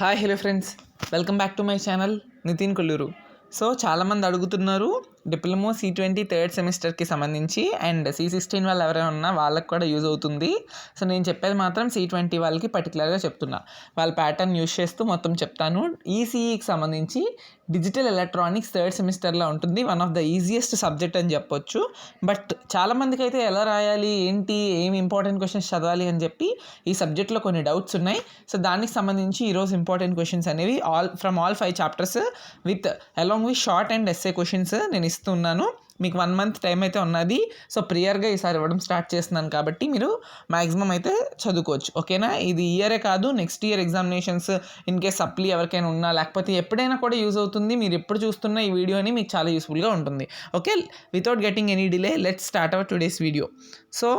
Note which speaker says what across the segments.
Speaker 1: Hi hello friends, welcome back to my channel Nitin Kolluru. So చాలామంది అడుగుతున్నారు diploma C20 third సెమిస్టర్కి సంబంధించి and C16 వాళ్ళు ఎవరైనా ఉన్నా వాళ్ళకి కూడా యూజ్ అవుతుంది. సో నేను చెప్పేది మాత్రం C20 వాళ్ళకి పర్టికులర్గా చెప్తున్నా. వాళ్ళ ప్యాటర్న్ యూజ్ చేస్తూ మొత్తం చెప్తాను. ఈసీఈకి సంబంధించి డిజిటల్ ఎలక్ట్రానిక్స్ థర్డ్ సెమిస్టర్లో ఉంటుంది. One of the easiest subject అని చెప్పొచ్చు. బట్ చాలామందికి అయితే ఎలా రాయాలి, ఏంటి, ఏమి ఇంపార్టెంట్ క్వశ్చన్స్ చదవాలి అని చెప్పి ఈ సబ్జెక్ట్లో కొన్ని డౌట్స్ ఉన్నాయి. సో దానికి సంబంధించి ఈరోజు ఇంపార్టెంట్ క్వశ్చన్స్ అనేవి from all 5 chapters with along with short and SA questions నేను ఇస్తున్నాను. మీకు 1 మంత్ టైం అయితే ఉన్నది. సో ప్రియర్గా ఈసారి ఇవ్వడం స్టార్ట్ చేస్తున్నాను కాబట్టి మీరు మ్యాక్సిమం అయితే చదువుకోవచ్చు. ఓకేనా? ఇది ఇయరే కాదు, next year examinations in case supply ఎవరికైనా ఉన్నా లేకపోతే ఎప్పుడైనా కూడా యూజ్ అవుతుంది. మీరు ఎప్పుడు చూస్తున్న ఈ వీడియోని మీకు చాలా యూస్ఫుల్గా ఉంటుంది. Okay, without getting any delay let's start our today's video. So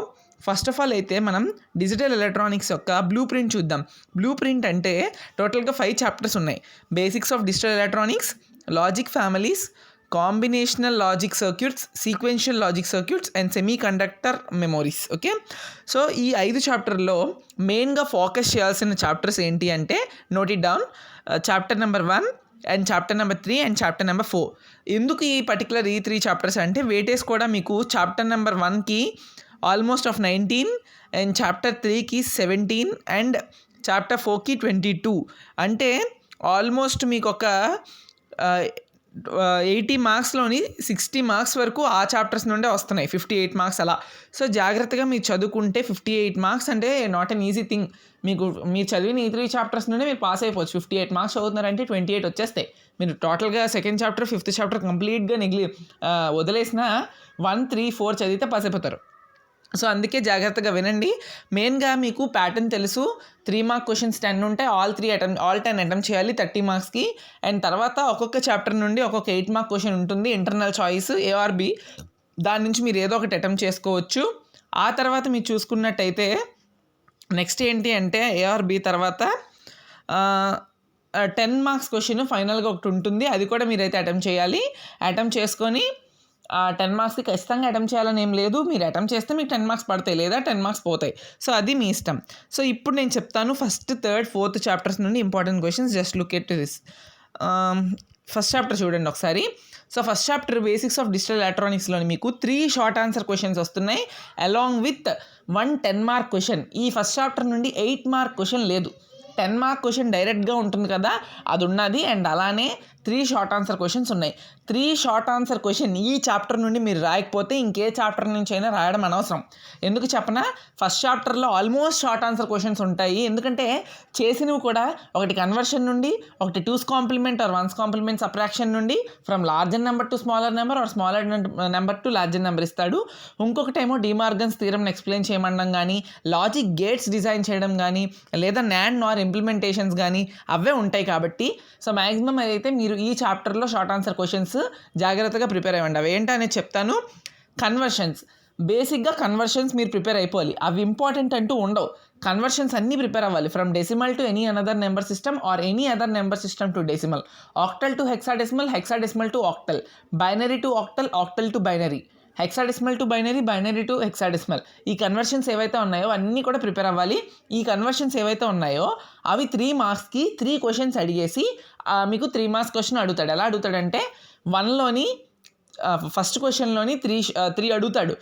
Speaker 1: first of all అయితే మనం డిజిటల్ ఎలక్ట్రానిక్స్ యొక్క బ్లూ ప్రింట్ చూద్దాం. బ్లూ ప్రింట్ అంటే టోటల్గా 5 చాప్టర్స్ ఉన్నాయి. Basics of digital electronics, logic families, combinational logic circuits, sequential logic circuits and semi conductor memories. Okay, so ఈ 5 చాప్టర్లో మెయిన్గా ఫోకస్ చేయాల్సిన చాప్టర్స్ ఏంటి అంటే note it down. Chapter number 1 and chapter number 3 and chapter number 4. ఎందుకు ఈ particular ఈ 3 chapters అంటే వెయిటేజ్ కూడా మీకు చాప్టర్ నెంబర్ 1కి ఆల్మోస్ట్ ఆఫ్ 19 అండ్ చాప్టర్ 3కి 17 అండ్ చాప్టర్ 4కి 22. అంటే ఆల్మోస్ట్ మీకు ఒక 80 మార్క్స్లోని 60 మార్క్స్ వరకు ఆ చాప్టర్స్ నుండే వస్తున్నాయి. 58 మార్క్స్ అలా. సో జాగ్రత్తగా మీరు చదువుకుంటే 58 మార్క్స్ అంటే నాట్ అన్ ఈజీ థింగ్. మీరు చదివిన ఈ 3 చాప్టర్స్ నుండే మీరు పాస్ అయిపోవచ్చు. 58 మార్క్స్ చదువుతున్నారంటే 28 వచ్చేస్తాయి. మీరు టోటల్గా సెకండ్ చాప్టర్, 5th చాప్టర్ కంప్లీట్గా వదిలేసిన 1, 3, 4 చదివితే పాస్ అయిపోతారు. సో అందుకే జాగ్రత్తగా వినండి. మెయిన్గా మీకు ప్యాటర్న్ తెలుసు. 3 మార్క్ క్వశ్చన్స్ 10 ఉంటాయి. ఆల్ 10 అటెంప్ట్ చేయాలి 30 మార్క్స్కి. అండ్ తర్వాత ఒక్కొక్క చాప్టర్ నుండి ఒక్కొక్క 8 మార్క్ క్వశ్చన్ ఉంటుంది. ఇంటర్నల్ చాయిస్ ARB, దాని నుంచి మీరు ఏదో ఒకటి అటెంప్ట్ చేసుకోవచ్చు. ఆ తర్వాత మీరు చూసుకున్నట్టయితే నెక్స్ట్ ఏంటి అంటే ARB తర్వాత 10 మార్క్స్ క్వశ్చన్ ఫైనల్గా ఒకటి ఉంటుంది. అది కూడా మీరైతే అటెంప్ట్ చేయాలి. అటెంప్ట్ చేసుకొని 10 మార్క్స్కి ఖచ్చితంగా అటెంప్ట్ చేయాలని ఏం లేదు. మీరు అటెంప్ట్ చేస్తే మీకు 10 మార్క్స్ పడతాయి, లేదా 10 మార్క్స్ పోతాయి. సో అది మీ ఇష్టం. సో ఇప్పుడు నేను చెప్తాను ఫస్ట్, థర్డ్, ఫోర్త్ చాప్టర్స్ నుండి important questions. Just look at this. First chapter చూడండి ఒకసారి. So first chapter basics of digital ఎలక్ట్రానిక్స్లోని మీకు 3 షార్ట్ ఆన్సర్ క్వశ్చన్స్ వస్తున్నాయి అలాంగ్ విత్ 1 10 మార్క్ క్వశ్చన్. ఈ ఫస్ట్ చాప్టర్ నుండి 8 మార్క్ క్వశ్చన్ లేదు. 10 మార్క్ క్వశ్చన్ డైరెక్ట్గా ఉంటుంది కదా, అది ఉన్నది. అండ్ అలానే 3 షార్ట్ ఆన్సర్ క్వశ్చన్స్ ఉన్నాయి. 3 షార్ట్ ఆన్సర్ క్వశ్చన్ ఈ చాప్టర్ నుండి మీరు రాయకపోతే ఇంకే చాప్టర్ నుంచి అయినా రాయడం అనవసరం. ఎందుకు చెప్పనా? ఫస్ట్ చాప్టర్లో ఆల్మోస్ట్ షార్ట్ ఆన్సర్ క్వశ్చన్స్ ఉంటాయి. ఎందుకంటే చేసినవి కూడా ఒకటి కన్వర్షన్ నుండి, ఒకటి 2's complement or 1's complement subtraction నుండి, from larger number to smaller number or smaller number to larger number ఇస్తాడు. ఇంకొకటేమో డిమార్గన్స్ థియరమ్ని ఎక్స్ప్లెయిన్ చేయమనడం కానీ, లాజిక్ గేట్స్ డిజైన్ చేయడం కానీ, లేదా NAND NOR ఇంప్లిమెంటేషన్స్ కానీ అవే ఉంటాయి. కాబట్టి సో మ్యాక్సిమం అయితే మీరు ఈ చాప్టర్లో షార్ట్ ఆన్సర్ క్వశ్చన్స్ జాగ్రత్తగా ప్రిపేర్ అవ్వండి. అవి ఏంటనేది చెప్తాను. కన్వర్షన్స్, బేసిక్గా కన్వర్షన్స్ మీరు ప్రిపేర్ అయిపోవాలి. అవి ఇంపార్టెంట్ అంటూ ఉండవు. కన్వర్షన్స్ అన్నీ ప్రిపేర్ అవ్వాలి. From decimal to any another number system or any other number system to decimal, octal to hexadecimal, hexadecimal to octal, binary to octal, octal to binary, hexadecimal to binary, binary to hexadecimal. ఈ conversions ఏవైతే ఉన్నాయో అన్నీ కూడా prepare అవ్వాలి. ఈ conversions ఏవైతే ఉన్నాయో అవి 3 మార్క్స్కి 3 క్వశ్చన్స్ అడిగేసి మీకు 3 మార్క్స్ క్వశ్చన్ అడుగుతాడు. ఎలా అడుగుతాడంటే 1లోని ఫస్ట్ క్వశ్చన్లోని 3 అడుగుతాడు.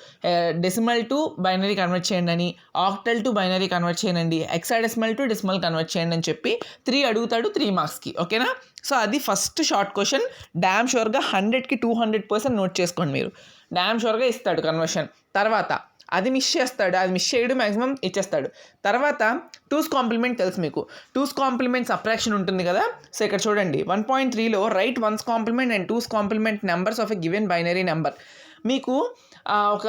Speaker 1: డెసిమల్ టు బైనరీ కన్వర్ట్ చేయండి అని, ఆక్టల్ టు బైనరీ కన్వర్ట్ చేయండి, హెక్సాడెసిమల్ టు డెసిమల్ కన్వర్ట్ చేయండి అని చెప్పి 3 అడుగుతాడు 3 మార్క్స్కి. ఓకేనా? సో అది ఫస్ట్ షార్ట్ క్వశ్చన్. డ్యామ్ షూర్గా 100కి 200% నోట్ చేసుకోండి మీరు. డ్యామ్ షూర్గా ఇస్తాడు కన్వర్షన్. తర్వాత అది మిస్ చేస్తాడు. అది మిస్ చేయడం మ్యాక్సిమం ఇచ్చేస్తాడు. తర్వాత 2's కాంప్లిమెంట్ తెలుసు మీకు. 2's కాంప్లిమెంట్ సబ్ట్రాక్షన్ ఉంటుంది కదా. సో ఇక్కడ చూడండి 1.3లో right 1's complement and 2's complement numbers of a given binary number. మీకు ఒక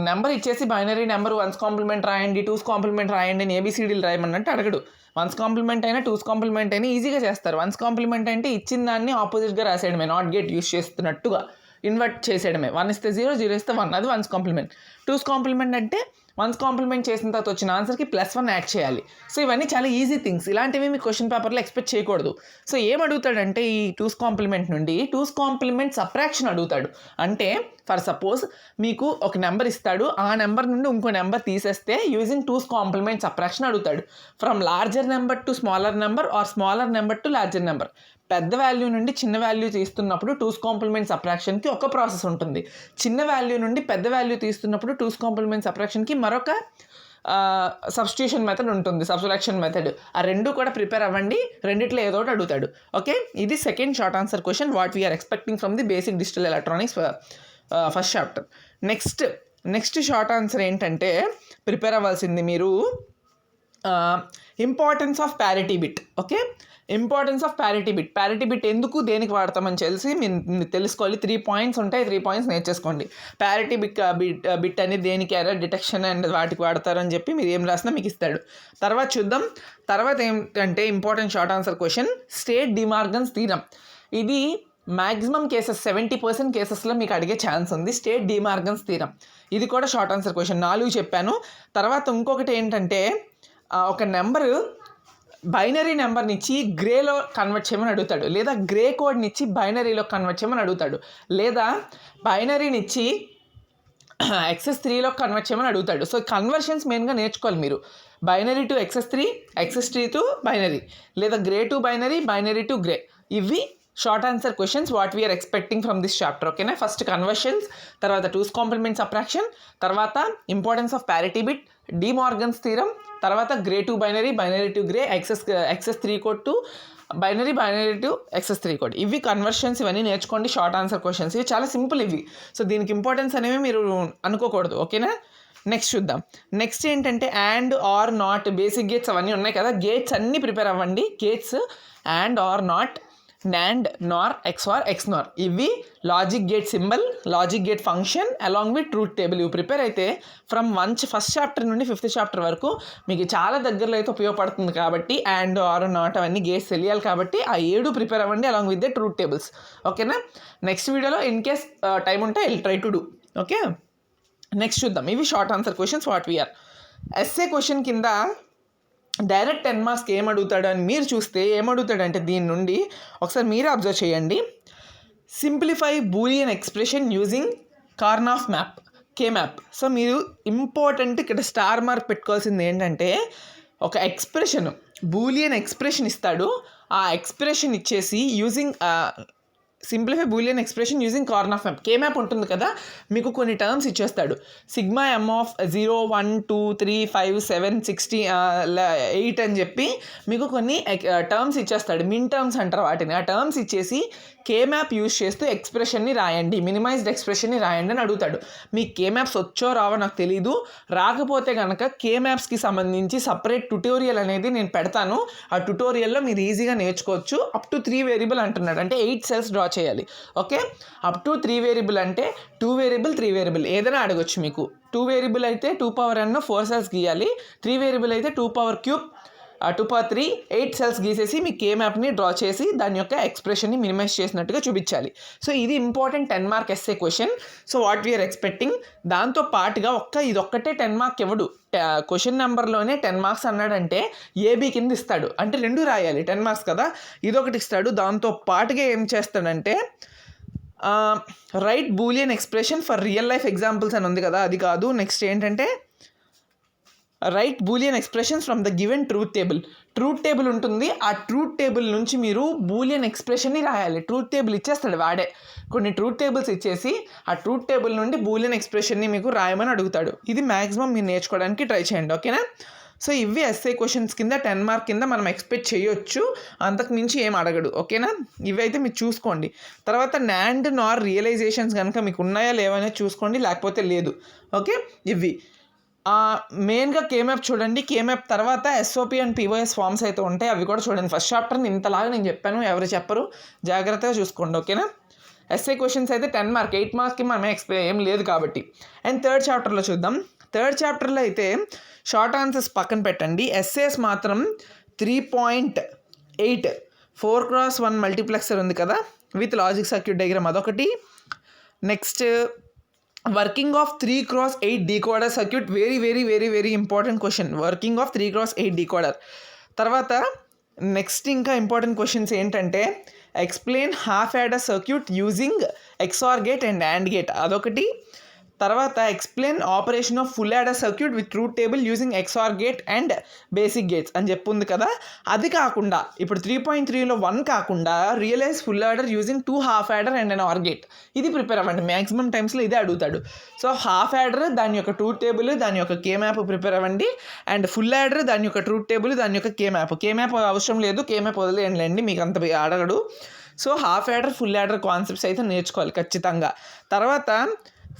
Speaker 1: నెంబర్ ఇచ్చేసి బైనరీ నెంబర్ 1's కాంప్లిమెంట్ రాయండి, 2's కాంప్లిమెంట్ రాయండి అని ABCDలు రాయమన్నట్టు అడగడు. 1's కాంప్లిమెంట్ అయినా 2's కాంప్లిమెంట్ అయినా ఈజీగా చేస్తారు. 1's కాంప్లిమెంట్ అంటే ఇచ్చిన దాన్ని ఆపోజిట్గా రాసేయడమే, నాట్ గెట్ యూస్ చేస్తున్నట్టుగా ఇన్వర్ట్ చేసేయడమే. 1 ఇస్తే 0, 0 ఇస్తే 1, అది 1's కాంప్లిమెంట్. 2's కాంప్లిమెంట్ అంటే 1's కాంప్లిమెంట్ చేసిన తర్వాత వచ్చిన ఆన్సర్కి +1 యాడ్ చేయాలి. సో ఇవన్నీ చాలా ఈజీ థింగ్స్. ఇలాంటివి మీ క్వశ్చన్ పేపర్లో ఎక్స్పెక్ట్ చేయకూడదు. సో ఏం అడుగుతాడంటే ఈ 2's కాంప్లిమెంట్ నుండి 2's కాంప్లిమెంట్ సబ్ట్రాక్షన్ అడుగుతాడు. అంటే ఫర్ సపోజ్ మీకు ఒక నెంబర్ ఇస్తాడు, ఆ నెంబర్ నుండి ఇంకో నెంబర్ తీసేస్తే యూజింగ్ 2's కాంప్లిమెంట్ సబ్ట్రాక్షన్ అడుగుతాడు. From larger number to smaller number or smaller number to larger number. పెద్ద వాల్యూ నుండి చిన్న వాల్యూ తీస్తున్నప్పుడు 2's కాంప్లిమెంట్ సబ్ట్రాక్షన్కి ఒక ప్రాసెస్ ఉంటుంది. చిన్న వాల్యూ నుండి పెద్ద వాల్యూ తీస్తున్నప్పుడు 2's కాంప్లిమెంట్ సబ్ట్రాక్షన్కి మరొక సబ్స్టిట్యూషన్ మెథడ్ ఉంటుంది, సబ్ట్రాక్షన్ మెథడ్. ఆ రెండు కూడా ప్రిపేర్ అవ్వండి, రెండిట్లో ఏదో ఒకటి అడుగుతాడు. ఓకే, ఇది second short answer question what we are expecting from the basic digital electronics first chapter. Next short answer ఏంటంటే ప్రిపేర్ అవ్వాల్సింది మీరు importance of parity bit. Okay, importance of parity bit ఎందుకు దేనికి వాడతామని తెలిసి మీరు తెలుసుకోవాలి. 3 పాయింట్స్ ఉంటాయి, 3 పాయింట్స్ నేర్చేసుకోండి. ప్యారిటీ బిట్ అనేది దేనికి ఎర్రర్ డిటెక్షన్ అండ్ వాటికి వాడతారని చెప్పి మీరు ఏం రాసినా మీకు ఇస్తాడు. తర్వాత చూద్దాం. తర్వాత ఏంటంటే important short answer question state De Morgan's theorem. ఇది మ్యాక్సిమం కేసెస్ 70% కేసెస్లో మీకు అడిగే ఛాన్స్ ఉంది. స్టేట్ డిమార్గన్స్ థీరం ఇది కూడా షార్ట్ ఆన్సర్ క్వశ్చన్. 4 చెప్పాను. తర్వాత ఇంకొకటి ఏంటంటే ఒక నెంబరు బైనరీ నెంబర్నిచ్చి గ్రేలో కన్వర్ట్ చేయమని అడుగుతాడు, లేదా గ్రే కోడ్నిచ్చి బైనరీలో కన్వర్ట్ చేయమని అడుగుతాడు, లేదా బైనరీనిచ్చి XS3లో కన్వర్ట్ చేయమని అడుగుతాడు. సో కన్వర్షన్స్ మెయిన్గా నేర్చుకోవాలి మీరు. Binary to XS3, XS3 to binary, లేదా Gray to binary, binary to Gray. ఇవి short answer questions what we are expecting from this chapter. ఓకేనా, ఫస్ట్ కన్వర్షన్స్, తర్వాత 2's కాంప్లిమెంట్ సబ్ట్రాక్షన్, తర్వాత importance of parity bit, De Morgan's theorem, తర్వాత Gray to binary, binary to Gray, XS3 code to binary, binary to XS3 code. ఇవి conversions, ఇవన్నీ నేర్చుకోండి. Short answer questions ఇవి చాలా simple ఇవి. సో దీనికి ఇంపార్టెన్స్ అనేవి మీరు అనుకోకూడదు. ఓకేనా, నెక్స్ట్ చూద్దాం. నెక్స్ట్ ఏంటంటే and or not, basic gates అవన్నీ ఉన్నాయి కదా, గేట్స్ అన్నీ ప్రిపేర్ అవ్వండి. Gates and or not, NAND, NOR, XOR, XNOR ఇవి logic gate symbol, logic gate function along with truth table. ఇవి ప్రిపేర్ అయితే ఫ్రమ్ ఫస్ట్ చాప్టర్ నుండి 5th చాప్టర్ వరకు మీకు చాలా దగ్గరలో అయితే ఉపయోగపడుతుంది. కాబట్టి అండ్ ఆర్ నాట్ అవన్నీ గేట్స్ తెలియాలి కాబట్టి ఆ 7 ప్రిపేర్ అవ్వండి along with the truth tables. ఓకేనా, నెక్స్ట్ వీడియోలో ఇన్ కేస్ టైం ఉంటే I will try to do. Okay, next చూద్దాం. ఇవి short answer questions what we are. SA question కింద డైరెక్ట్ 10 మార్క్స్కి ఏం అడుగుతాడు అని మీరు చూస్తే ఏమడుగుతాడంటే దీని నుండి ఒకసారి మీరే అబ్జర్వ్ చేయండి. Simplify Boolean expression using Karnaugh map, K map. So మీరు ఇంపార్టెంట్ ఇక్కడ స్టార్ మార్క్ పెట్టుకోవాల్సింది ఏంటంటే ఒక ఎక్స్ప్రెషన్, బూలియన్ ఎక్స్ప్రెషన్ ఇస్తాడు. ఆ ఎక్స్ప్రెషన్ ఇచ్చేసి using simplify Boolean expression using Karnaugh map, K map ఉంటుంది కదా, మీకు కొన్ని టర్మ్స్ ఇచ్చేస్తాడు. సిగ్మా M of 0, 1, 2, 3, 5, 7, 16, 8 అని చెప్పి మీకు కొన్ని టర్మ్స్ ఇచ్చేస్తాడు. మిన్ టర్మ్స్ అంటారు వాటిని. ఆ టర్మ్స్ ఇచ్చేసి కే మ్యాప్ యూజ్ చేస్తూ ఎక్స్ప్రెషన్ని రాయండి, మినిమైజ్డ్ ఎక్స్ప్రెషన్ని రాయండి అని అడుగుతాడు. మీకు కే మ్యాప్స్ వచ్చో రావో నాకు తెలీదు, రాకపోతే కనుక కే మ్యాప్స్కి సంబంధించి సపరేట్ ట్యుటోరియల్ అనేది నేను పెడతాను. ఆ ట్యుటోరియల్లో మీరు ఈజీగా నేర్చుకోవచ్చు. అప్ టు 3 వేరియబుల్ అంటున్నాడు, అంటే 8 సెల్స్ డ్రా చేయాలి. ఓకే, అప్ టు 3 వేరియబుల్ అంటే 2 వేరియబుల్ 3 వేరియబుల్ ఏదైనా అడగొచ్చు మీకు. 2 వేరియబుల్ అయితే 2 power n 4 సెల్స్ గీయాలి. 3 వేరియబుల్ అయితే 2 power cube 2 power 3 8 సెల్స్ గీసేసి మీ కే మ్యాప్ని డ్రా చేసి దాని యొక్క ఎక్స్ప్రెషన్ని మినిమైజ్ చేసినట్టుగా చూపించాలి. సో ఇది important 10 mark SA question. So what we are expecting. దాంతో పాటుగా ఇదొక్కటే 10 మార్క్ ఇవ్వడు. క్వశ్చన్ నెంబర్లోనే 10 మార్క్స్ అన్నాడంటే ఏబీ కింద ఇస్తాడు, అంటే 2 రాయాలి. 10 మార్క్స్ కదా, ఇదొకటి ఇస్తాడు. దాంతో పాటుగా ఏం చేస్తాడంటే right Boolean expression for real life examples అని ఉంది కదా, అది కాదు. నెక్స్ట్ ఏంటంటే right Boolean expressions from the given truth table. Truth table ఉంటుంది, ఆ ట్రూత్ టేబుల్ నుంచి మీరు బూలియన్ ఎక్స్ప్రెషన్ని రాయాలి. ట్రూత్ టేబుల్ ఇచ్చేస్తాడు వాడే, కొన్ని ట్రూత్ టేబుల్స్ ఇచ్చేసి ఆ ట్రూత్ టేబుల్ నుండి బూలియన్ ఎక్స్ప్రెషన్ని మీకు రాయమని అడుగుతాడు. ఇది మ్యాక్సిమం మీరు నేర్చుకోవడానికి ట్రై చేయండి. ఓకేనా, సో ఇవి ఎస్ఏ క్వశ్చన్స్ కింద 10 మార్క్ కింద మనం ఎక్స్పెక్ట్ చేయొచ్చు, అంతకు మించి ఏం అడగడు. ఓకేనా, ఇవి అయితే మీరు చూసుకోండి. తర్వాత NAND NOR రియలైజేషన్స్ కనుక మీకు ఉన్నాయా లేవనేది చూసుకోండి, లేకపోతే లేదు. ఓకే, ఇవి మెయిన్గా కే మ్యాప్ చూడండి. కే మ్యాప్ తర్వాత SOP అండ్ POS ఫామ్స్ అయితే ఉంటాయి, అవి కూడా చూడండి. ఫస్ట్ చాప్టర్ని ఇంతలాగా నేను చెప్పాను, ఎవరు చెప్పరు, జాగ్రత్తగా చూసుకోండి. ఓకేనా, ఎస్ఏ క్వశ్చన్స్ అయితే 10 మార్క్, 8 మార్క్కి మనం ఏం లేదు కాబట్టి. అండ్ థర్డ్ చాప్టర్లో చూద్దాం. థర్డ్ చాప్టర్లో అయితే షార్ట్ ఆన్సర్స్ పక్కన పెట్టండి. ఎస్ఏస్ మాత్రం 3.8 4x1 మల్టీప్లెక్సర్ ఉంది కదా విత్ లాజిక్ సర్క్యూట్ డయాగ్రామ్, అదొకటి. Next working of 3x8 decoder circuit, very very very very important question. Working of 3x8 decoder. తర్వాత నెక్స్ట్ ఇంకా ఇంపార్టెంట్ క్వశ్చన్స్ ఏంటంటే explain half adder circuit using XOR gate and AND gate అదొకటి. తర్వాత explain operation of full adder circuit with truth table using XOR gate and basic gates అని చెప్పి ఉంది కదా. అది కాకుండా ఇప్పుడు 3.3లో 1 కాకుండా realize full adder using 2 half adder and AND OR gate. ఇది ప్రిపేర్ అవ్వండి, మ్యాక్సిమం టైమ్స్లో ఇదే అడుగుతాడు. సో హాఫ్ యాడర్ దాని యొక్క ట్రూత్ టేబుల్, దాని యొక్క K మ్యాప్ ప్రిపేర్ అవ్వండి. అండ్ ఫుల్ యాడర్ దాని యొక్క ట్రూత్ టేబుల్, దాని యొక్క K మ్యాప్ అవసరం లేదు, K మ్యాప్ వదిలేయండి, మీకు అంత అడగడు. So half adder full adder concepts అయితే నేర్చుకోవాలి ఖచ్చితంగా. తర్వాత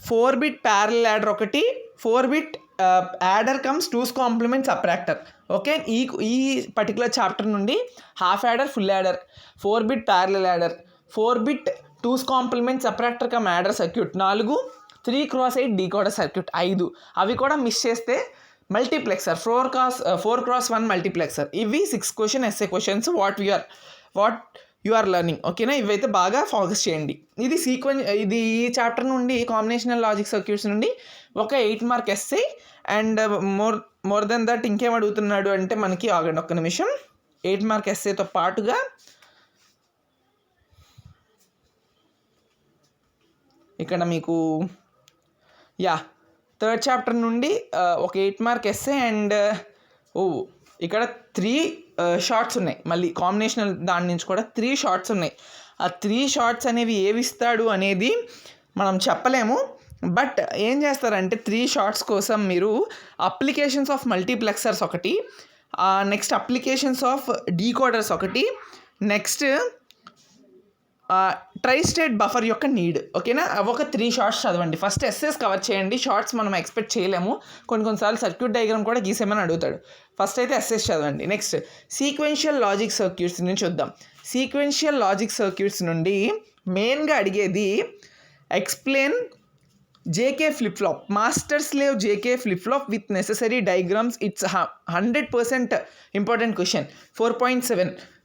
Speaker 1: 4-bit ప్యారలల్ యాడర్ ఒకటి, 4-bit adder comes 2's complement subtractor. Okay, ఈ పర్టికులర్ చాప్టర్ నుండి half adder, full adder, 4-bit parallel adder, 4-bit 2's complement subtractor cum adder circuit 4, 3x8 decoder circuit 5. అవి కూడా miss చేస్తే మల్టీప్లెక్సర్ 4x1 మల్టీప్లెక్సర్. ఇవి 6 question SA questions what you are learning. ఓకేనా, ఇవైతే బాగా focus చేయండి. ఇది ఈ చాప్టర్ నుండి కాంబినేషనల్ లాజిక్ సర్క్యూట్స్ నుండి ఒక 8 mark SA and more than that ఇంకేం అడుగుతున్నాడు అంటే మనకి, ఆగండి ఒక్క నిమిషం, 8 మార్క్ ఎస్ఏతో పాటుగా ఇక్కడ మీకు థర్డ్ చాప్టర్ నుండి ఒక 8 మార్క్ ఎస్ఏ అండ్ ఇక్కడ 3 షార్ట్స్ ఉన్నాయి. మళ్ళీ కాంబినేషనల్ దాని నుంచి కూడా 3 షార్ట్స్ ఉన్నాయి. ఆ 3 షార్ట్స్ అనేవి ఏవి ఇస్తాడు అనేది మనం చెప్పలేము. బట్ ఏం చేస్తారంటే 3 షార్ట్స్ కోసం మీరు అప్లికేషన్స్ ఆఫ్ మల్టీప్లెక్సర్స్ ఒకటి, నెక్స్ట్ అప్లికేషన్స్ ఆఫ్ డీకోడర్స్ ఒకటి, నెక్స్ట్ ట్రై స్టేట్ బఫర్ యొక్క నీడ్. ఓకేనా, ఒక 3 షార్ట్స్ చదవండి. ఫస్ట్ ఎస్ఎస్ కవర్ చేయండి, షార్ట్స్ మనం ఎక్స్పెక్ట్ చేయలేము, కొన్నిసార్లు సర్క్యూట్ డయాగ్రామ్ కూడా గీసేమని అడుగుతాడు. ఫస్ట్ అయితే ఎస్ఎస్ చదవండి. నెక్స్ట్ సీక్వెన్షియల్ లాజిక్ సర్క్యూట్స్ నుంచి చూద్దాం. సీక్వెన్షియల్ లాజిక్ సర్క్యూట్స్ నుండి మెయిన్గా అడిగేది explain JK flip flop, master slave JK flip flop with necessary diagrams. It's 100% important question.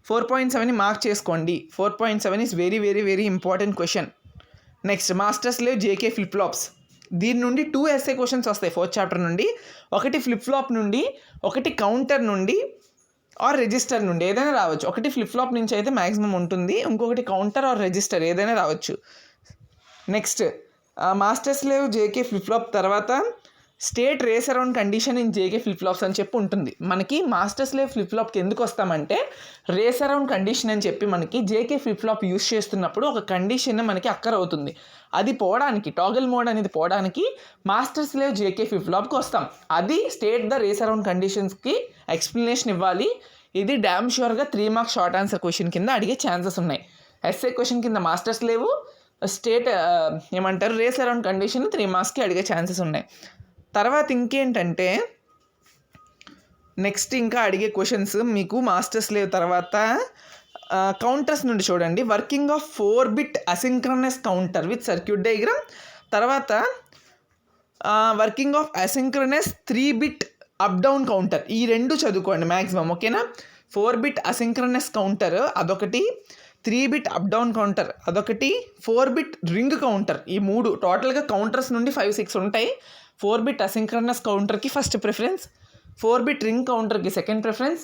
Speaker 1: 4.7 mark చేసుకోండి. 4.7 is very very very important question. Next master slave JK flip flops, దీని నుండి 2 SA questions వస్తాయి 4th chapter నుండి. ఒకటి flip flop నుండి, ఒకటి counter నుండి are register నుండి ఏదైనా రావచ్చు. ఒకటి ఫ్లిప్ ఫ్లాప్ నుంచి అయితే మ్యాక్సిమం ఉంటుంది, ఇంకొకటి కౌంటర్ ఆర్ రిజిస్టర్ ఏదైనా రావచ్చు. Next master slave JK flip flop తర్వాత state race around condition in JK flip flops అని చెప్పి ఉంటుంది. మనకి మాస్టర్ స్లేవ్ ఫ్లిప్ ఫ్లాప్కి ఎందుకు వస్తామంటే రేస్ అరౌండ్ కండిషన్ అని చెప్పి మనకి జేకే ఫ్లిప్ ఫ్లాప్ యూస్ చేస్తున్నప్పుడు ఒక కండిషన్ మనకి అక్కర్ అవుతుంది. అది పోవడానికి, టాగల్ మోడ్ అనేది పోవడానికి మాస్టర్ స్లేవ్ జేకే ఫ్లిప్ ఫ్లాప్కి వస్తాం. అది స్టేట్ ద రేస్ అరౌండ్ కండిషన్స్కి ఎక్స్ప్లెనేషన్ ఇవ్వాలి. ఇది డ్యామ్ షూర్గా 3 మార్క్స్ షార్ట్ ఆన్సర్ క్వశ్చన్ కింద అడిగే ఛాన్సెస్ ఉన్నాయి. ఎస్ఏ క్వశ్చన్ కింద మాస్టర్ స్లేవ్ స్టేట్ ఏమంటారు రేస్ అరౌండ్ కండిషన్ 3 మార్క్స్కి అడిగే ఛాన్సెస్ ఉన్నాయి. తర్వాత ఇంకేంటంటే నెక్స్ట్ ఇంకా అడిగే క్వశ్చన్స్ మీకు మాస్టర్ స్లేవ్ తర్వాత కౌంటర్స్ నుండి చూడండి. Working of 4-bit asynchronous counter with circuit diagram, తర్వాత working of asynchronous 3-bit up down counter. ఈ 2 చదువుకోండి మ్యాక్సిమం. ఓకేనా, 4-bit అసింక్రనస్ కౌంటర్ అదొకటి, 3-bit అప్ డౌన్ కౌంటర్ అదొకటి, 4-bit రింగ్ కౌంటర్. ఈ 3 టోటల్గా కౌంటర్స్ నుండి 5-6 ఉంటాయి. 4-bit అసింక్రనస్ కౌంటర్కి ఫస్ట్ ప్రిఫరెన్స్, 4-bit రింగ్ కౌంటర్కి సెకండ్ ప్రిఫరెన్స్,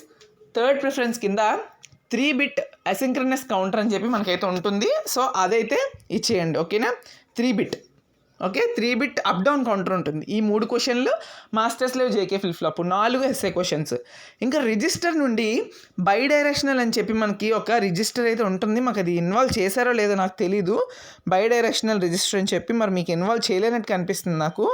Speaker 1: థర్డ్ ప్రిఫరెన్స్ కింద 3-bit అసింక్రనస్ కౌంటర్ అని చెప్పి మనకైతే ఉంటుంది. సో అదైతే ఇచ్చేయండి. ఓకేనా, 3-bit. Okay, 3-bit up down counter ఉంటుంది. ఈ 3 క్వశ్చన్లు master slave JK flip flop, 4 SA questions. ఇంకా రిజిస్టర్ నుండి బై డైరెక్షనల్ అని చెప్పి మనకి ఒక రిజిస్టర్ అయితే ఉంటుంది. మాకు అది ఇన్వాల్వ్ చేశారో లేదో నాకు తెలీదు. బై డైరెక్షనల్ రిజిస్టర్ అని చెప్పి మరి మీకు ఇన్వాల్వ్ చేయలేనట్టు కనిపిస్తుంది నాకు.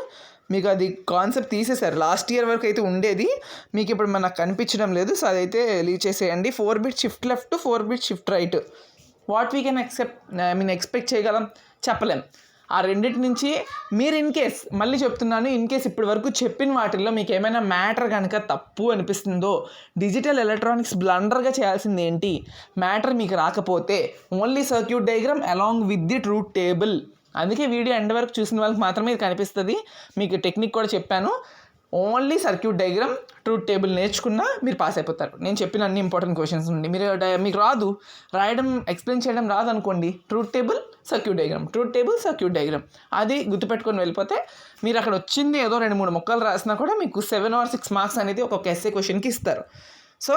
Speaker 1: మీకు అది కాన్సెప్ట్ తీసేశారు. లాస్ట్ ఇయర్ వరకు అయితే ఉండేది, మీకు ఇప్పుడు మనకు కనిపించడం లేదు. సో అదైతే లీవ్ చేసేయండి. 4-bit shift left, 4-bit shift right, what we can expect చేయగలం చెప్పలేం. ఆ రెండింటి నుంచి మీరు మళ్ళీ చెప్తున్నాను, ఇప్పటి వరకు చెప్పిన వాటిల్లో మీకు ఏమైనా మ్యాటర్ కనుక తప్పు అనిపిస్తుందో, డిజిటల్ ఎలక్ట్రానిక్స్ బ్లండర్గా చేయాల్సింది ఏంటి, మ్యాటర్ మీకు రాకపోతే only circuit diagram along with the truth table. అందుకే వీడియో ఎండ్ వరకు చూసిన వాళ్ళకి మాత్రమే ఇది కనిపిస్తుంది. మీకు టెక్నిక్ కూడా చెప్పాను. Only circuit diagram, truth table నేర్చుకున్నా మీరు పాస్ అయిపోతారు. నేను చెప్పిన అన్ని ఇంపార్టెంట్ క్వశ్చన్స్ నుండి మీకు రాదు రాయడం, ఎక్స్ప్లెయిన్ చేయడం రాదు అనుకోండి, truth table circuit diagram, truth table circuit diagram అది గుర్తుపెట్టుకొని వెళ్ళిపోతే మీరు అక్కడ వచ్చింది ఏదో 2-3 ముక్కలు రాసినా కూడా మీకు 7 or 6 మార్క్స్ అనేది ఒక్కొక్క ఎస్ఏ క్వశ్చన్కి ఇస్తారు. సో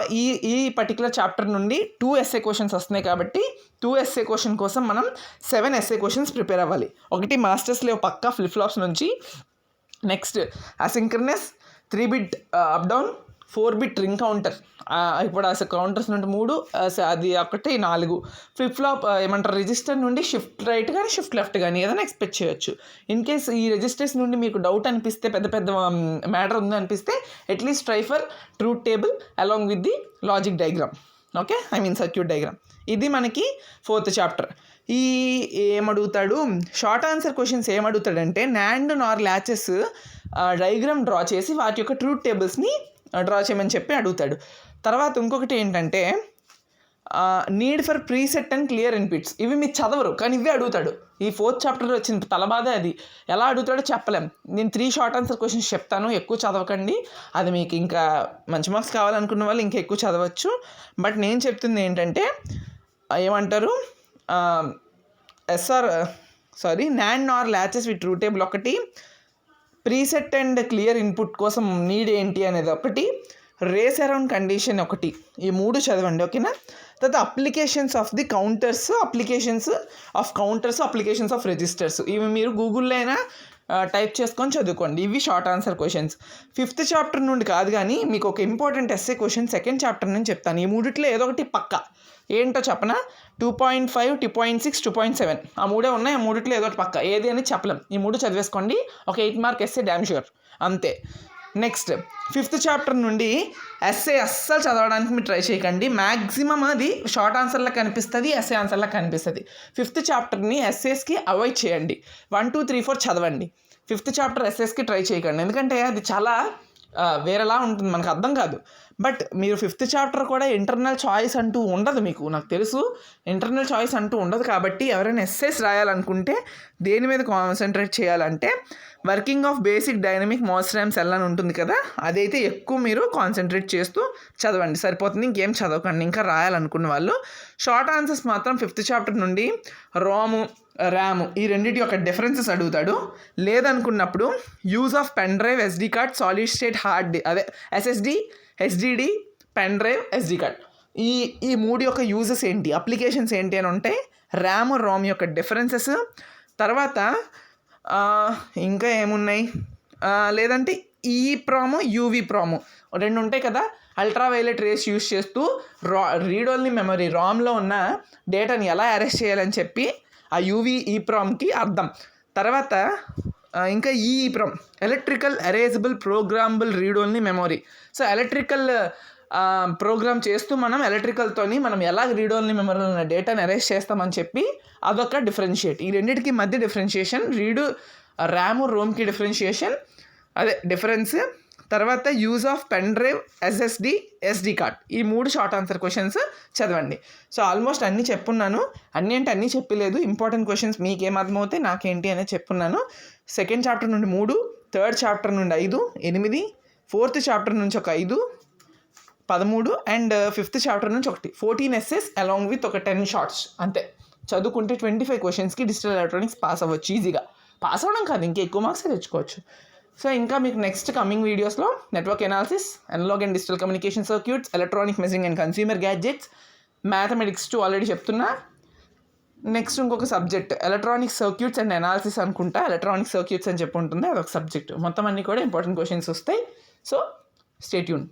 Speaker 1: ఈ పర్టికులర్ చాప్టర్ నుండి 2 ఎస్ఏ క్వశ్చన్స్ వస్తున్నాయి కాబట్టి 2 ఎస్ఏ క్వశ్చన్ కోసం మనం 7 ఎస్ఏ క్వశ్చన్స్ ప్రిపేర్ అవ్వాలి. ఒకటి మాస్టర్స్ లేవ్ పక్కా ఫ్లిప్ ఫ్లాప్స్ నుంచి, next asynchronous 3 bit up down 4 bit ring counter, ఇప్పుడు అసలు కౌంటర్స్ నుండి 3, అది ఒకటి 4 ఫ్లిప్ ఫ్లాప్ ఏమంటారు రిజిస్టర్ నుండి షిఫ్ట్ రైట్ కానీ షిఫ్ట్ లెఫ్ట్ కానీ ఏదైనా ఎక్స్పెక్ట్ చేయొచ్చు. ఇన్ కేస్ ఈ రిజిస్టర్స్ నుండి మీకు డౌట్ అనిపిస్తే, పెద్ద పెద్ద మ్యాటర్ ఉంది అనిపిస్తే at least try for truth table along with the logic diagram. Okay, I mean circuit diagram. ఇది మనకి 4th చాప్టర్. ఏమడుగుతాడు షార్ట్ ఆన్సర్ క్వశ్చన్స్ ఏమడుగుతాడంటే NAND NOR latches diagram draw చేసి వాటి యొక్క ట్రూత్ టేబుల్స్ని డ్రా చేయమని చెప్పి అడుగుతాడు. తర్వాత ఇంకొకటి ఏంటంటే need for preset and clear inputs. ఇవి మీరు చదవరు కానీ ఇవే అడుగుతాడు. ఈ 4th చాప్టర్లో వచ్చిన తలబాధ అది. ఎలా అడుగుతాడో చెప్పలేం. నేను 3 షార్ట్ ఆన్సర్ క్వశ్చన్స్ చెప్తాను, ఎక్కువ చదవకండి. అది మీకు ఇంకా మంచి మార్క్స్ కావాలనుకున్న వాళ్ళు ఇంకా ఎక్కువ చదవచ్చు. బట్ నేను చెప్తుంది ఏంటంటే ఏమంటారు NAND NOR latches with truth table ఒకటి, ప్రీసెట్ అండ్ క్లియర్ ఇన్పుట్ కోసం నీడ్ ఏంటి అనేది ఒకటి, రేస్ అరౌండ్ కండిషన్ ఒకటి. ఈ 3 చదవండి, ఓకేనా. తర్వాత applications of the counters, applications of registers. ఇవి మీరు గూగుల్లో అయినా టైప్ చేసుకొని చదువుకోండి. ఇవి short answer questions. 5th chapter నుండి కాదు కానీ మీకు ఒక important SA question 2nd chapter నుంచి చెప్తాను. ఈ 3 ఏదో ఒకటి పక్కా. ఏంటో చెప్పనా, 2.5, 2.6, 2.7 ఆ 3 ఉన్నాయి. ఆ 3 ఏదో ఒకటి పక్కా. ఏది అని చెప్పలేం. ఈ 3 చదివేసుకోండి. ఒక 8 మార్క్ ఎస్ఏ డ్యామ్ షూర్, అంతే. నెక్స్ట్ 5th చాప్టర్ నుండి ఎస్ఏ అస్సలు చదవడానికి మీరు ట్రై చేయకండి. మ్యాక్సిమం అది షార్ట్ ఆన్సర్లా కనిపిస్తుంది, ఎస్ఏ ఆన్సర్లా కనిపిస్తుంది. 5th చాప్టర్ని ఎస్ఏస్కి అవాయిడ్ చేయండి. 1, 2, 3, 4 చదవండి. 5th చాప్టర్ ఎస్ఏస్కి ట్రై చేయకండి, ఎందుకంటే అది చాలా వేరేలా ఉంటుంది, మనకు అర్థం కాదు. బట్ మీరు 5th చాప్టర్ కూడా ఇంటర్నల్ చాయిస్ అంటూ ఉండదు. మీకు నాకు తెలుసు ఇంటర్నల్ చాయిస్ అంటూ ఉండదు. కాబట్టి ఎవరైనా ఎస్ఏస్ రాయాలనుకుంటే దేని మీద కాన్సన్ట్రేట్ చేయాలంటే working of basic dynamic mass RAM cell అని ఉంటుంది కదా, అదైతే ఎక్కువ మీరు కాన్సన్ట్రేట్ చేస్తూ చదవండి, సరిపోతుంది. ఇంకేం చదవకండి ఇంకా రాయాలనుకున్న వాళ్ళు. షార్ట్ ఆన్సర్స్ మాత్రం 5th చాప్టర్ నుండి ర్యామ్ ఈ రెండింటి యొక్క డిఫరెన్సెస్ అడుగుతాడు. లేదనుకున్నప్పుడు use of pen drive, SD card, solid state hard SSD, HDD, pen drive, SD card. ఈ 3 యొక్క యూజెస్ ఏంటి, అప్లికేషన్స్ ఏంటి అని ఉంటాయి. ర్యామ్, ROM యొక్క డిఫరెన్సెస్. తర్వాత ఇంకా ఏమున్నాయి, లేదంటే EEPROM, UVPROM 2 ఉంటాయి కదా. అల్ట్రావైలెట్ రేస్ యూస్ చేస్తూ రీడ్ ఓన్లీ మెమరీ ROMలో ఉన్న డేటాని ఎలా అరెస్ట్ చేయాలని చెప్పి ఆ EEPROMకి అర్థం. తర్వాత ఇంకా EEPROM electrical erasable programmable read only memory. So electrical program చేస్తూ మనం ఎలక్ట్రికల్తోని మనం ఎలా రీడ్ ఓన్లీ మెమరీలో ఉన్న డేటాని అరేంజ్ చేస్తామని చెప్పి అదొక డిఫరెన్షియేట్. ఈ రెండింటికి మధ్య డిఫరెన్షియేషన్, ర్యామ్, రోమ్కి డిఫరెన్షియేషన్, అదే డిఫరెన్స్. తర్వాత use of pen drive, SSD, SD card. ఈ 3 షార్ట్ ఆన్సర్ క్వశ్చన్స్ చదవండి. సో ఆల్మోస్ట్ అన్నీ చెప్పున్నాను. అన్నీ అంటే అన్నీ చెప్పలేదు. ఇంపార్టెంట్ క్వశ్చన్స్ మీకేం అర్థమవుతాయి నాకేంటి అనేది చెప్పున్నాను. 2nd చాప్టర్ నుండి 3, 3rd చాప్టర్ నుండి 5, 8, 4th చాప్టర్ నుంచి ఒక 5, 13 అండ్ 5th చాప్టర్ నుంచి ఒకటి 14 ఎస్ఎస్ అలాంగ్ విత్ ఒక 10 షార్ట్స్. అంతే చదువుకుంటే 25 క్వశ్చన్స్కి డిజిటల్ ఎలక్ట్రానిక్స్ పాస్ అవ్వచ్చు. ఈజీగా పాస్ అవ్వడం కాదు, ఇంకా ఎక్కువ మార్క్స్ తెచ్చుకోవచ్చు. సో ఇంకా మీకు నెక్స్ట్ కమింగ్ వీడియోస్లో network analysis, analog and digital communication circuits, electronic measuring and consumer gadgets, mathematics 2 already చెప్తున్నా. నెక్స్ట్ ఇంకొక subject electronic circuits and analysis అనుకుంటా, ఎలక్ట్రానిక్ సర్క్యూట్స్ అని చెప్పి ఉంటుంది, అదొక సబ్జెక్ట్. మొత్తం అన్నీ కూడా ఇంపార్టెంట్ క్వశ్చన్స్ వస్తాయి. So stay tune.